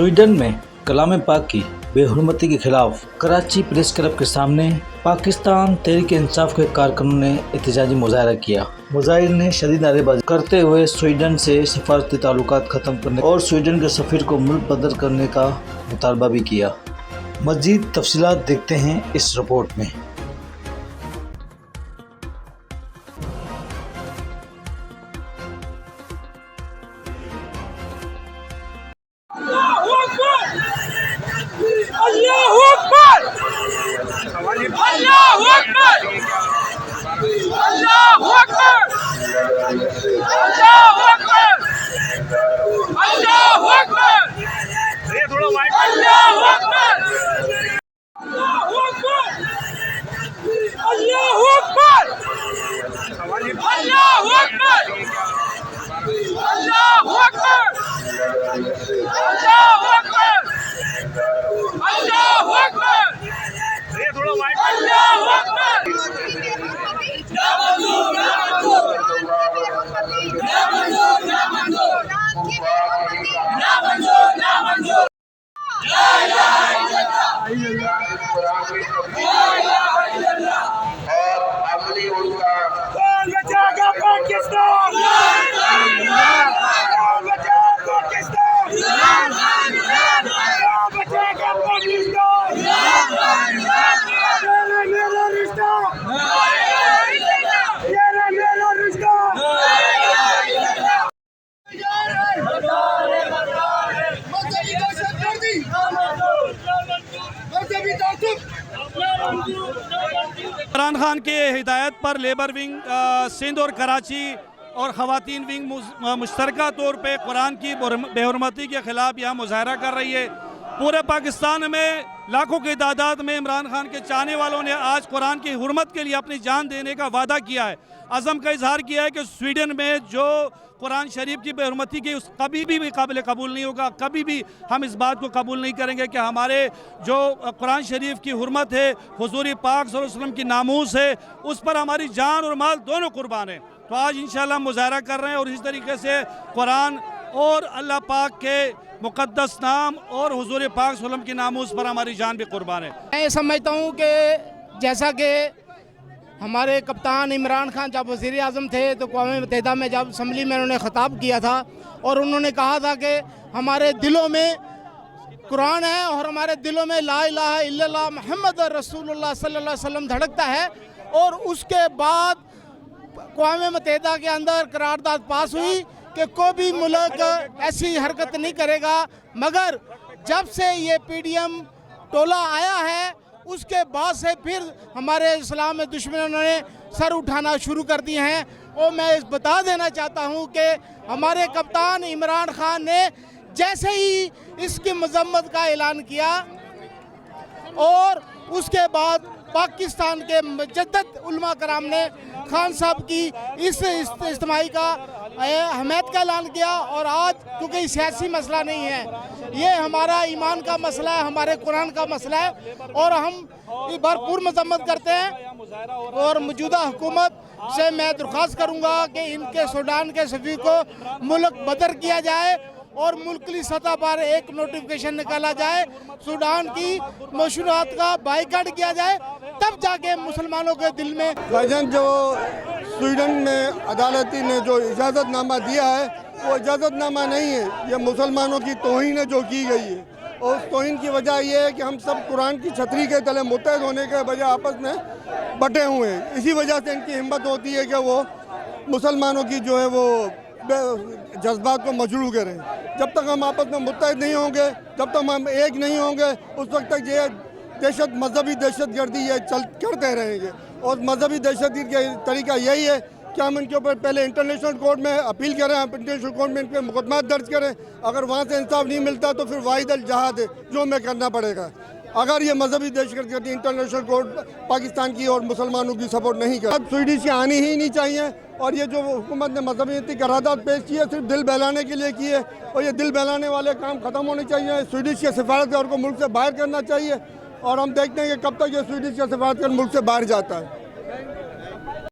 Sweden में कलाम पाक की बेहुरमती के खिलाफ कराची प्रेस क्लब के सामने पाकिस्तान तहरीक इंसाफ के कारकुनों ने एहतजाजी मुजाहरा किया। मुजाहिरीन ने शदीद नारेबाजी करते हुए स्वीडन से सफारती ताल्लुकात खत्म करने और स्वीडन के सफीर को मुल्क बदर करने का मुतालबा भी किया। मज़ीद तफसीलात देखते हैं इस रिपोर्ट में। इमरान खान के हिदायत पर लेबर विंग सिंध और कराची और ख़वातीन विंग मुश्तरका तौर पे कुरान की बेहुरमती के ख़िलाफ़ यहाँ मुजाहरा कर रही है। पूरे पाकिस्तान में लाखों की तादाद में इमरान खान के चाहने वालों ने आज कुरान की हुर्मत के लिए अपनी जान देने का वादा किया है, अज़म का इजहार किया है कि स्वीडन में जो कुरान शरीफ की बेहुरमती की उस कभी भी काबिल कबूल नहीं होगा। कभी भी हम इस बात को कबूल नहीं करेंगे कि हमारे जो कुरान शरीफ की हुर्मत है, हुज़ूर पाक सल्लल्लाहु अलैहि वसल्लम की नामूस है, उस पर हमारी जान और माल दोनों कुर्बान है। तो आज इंशाल्लाह मुजाहरा कर रहे हैं और इस तरीके से कुरान और अल्लाह पाक के मुक़द्दस नाम और हुज़ूर पाक सल्लल्लाहु अलैहि वसल्लम की नामूस पर हमारी जान भी कुर्बान है। मैं समझता हूँ कि जैसा कि हमारे कप्तान इमरान खान जब वज़ीर आज़म थे तो अक़वाम मुत्तहिदा में जब असम्बली में उन्होंने ख़िताब किया था और उन्होंने कहा था कि हमारे दिलों में कुरान है और हमारे दिलों में ला इलाहा इल्लल्लाह मुहम्मद रसूलुल्लाह सल्लल्लाहु अलैहि वसल्लम धड़कता है। और उसके बाद अक़वाम मुत्तहिदा के अंदर करारदाद पास हुई कि कोई भी मुल्क ऐसी हरकत नहीं करेगा, मगर जब से ये PDM टोला आया है उसके बाद से फिर हमारे इस्लाम में दुश्मनों ने सर उठाना शुरू कर दिए हैं। और मैं बता देना चाहता हूं कि हमारे कप्तान इमरान खान ने जैसे ही इसकी मजम्मत का ऐलान किया और उसके बाद पाकिस्तान के मुजद्दद उलमा कराम ने खान साहब की इस इज्तिमाई का अहमियत का ऐलान किया। और आज क्योंकि सियासी मसला नहीं है, ये हमारा ईमान का मसला है, हमारे कुरान का मसला है और हम भरपूर मजम्मत करते हैं। और मौजूदा हुकूमत से मैं दरख्वास्त करूँगा कि इनके सूडान के सफ़ीर को मुल्क बदर किया जाए और मुल्की सतह पर एक नोटिफिकेशन निकाला जाए, सूडान की मशरूआत का बाइकाट किया जाए, तब जाके मुसलमानों के दिल में। भाईजान, जो स्वीडन में अदालती ने जो इजाज़तनामा दिया है वो इजाज़तनामा नहीं है, ये मुसलमानों की तौहीन है जो की गई है। और उस तौहीन की वजह यह है कि हम सब कुरान की छतरी के तले मुत्तहद होने के बजाय आपस में बटे हुए हैं। इसी वजह से इनकी हिम्मत होती है कि वो मुसलमानों की जो है वो जज्बात को मजरूह करें। जब तक हम आपस में मुत्तहद नहीं होंगे, जब तक हम एक नहीं होंगे, उस वक्त तक ये मजहबी दहशतगर्दी ये करते रहेंगे। और मजहबी दहशतगर्दी का तरीका यही है कि हम इनके ऊपर पहले इंटरनेशनल कोर्ट में अपील करें, हम इंटरनेशनल कोर्ट में इन पर मुकदमा दर्ज करें। अगर वहाँ से इंसाफ नहीं मिलता तो फिर वाहिद अल जहाद है जो हमें करना पड़ेगा। अगर ये मजहबी दहशतगर्दी इंटरनेशनल कोर्ट पाकिस्तान की और मुसलमानों की सपोर्ट नहीं कर, अब स्वीडिश आनी ही नहीं चाहिए। और ये जो हुकूमत ने मजहबी करारदाद पेश की है सिर्फ दिल बहलाने के लिए की है और ये दिल बहलाने वाले काम ख़त्म होने चाहिए। स्वीडिश के सफारतकार को मुल्क से बाहर करना चाहिए और हम देखते हैं कि कब तक ये स्वीडिश का सफारतकार मुल्क से बाहर जाता है।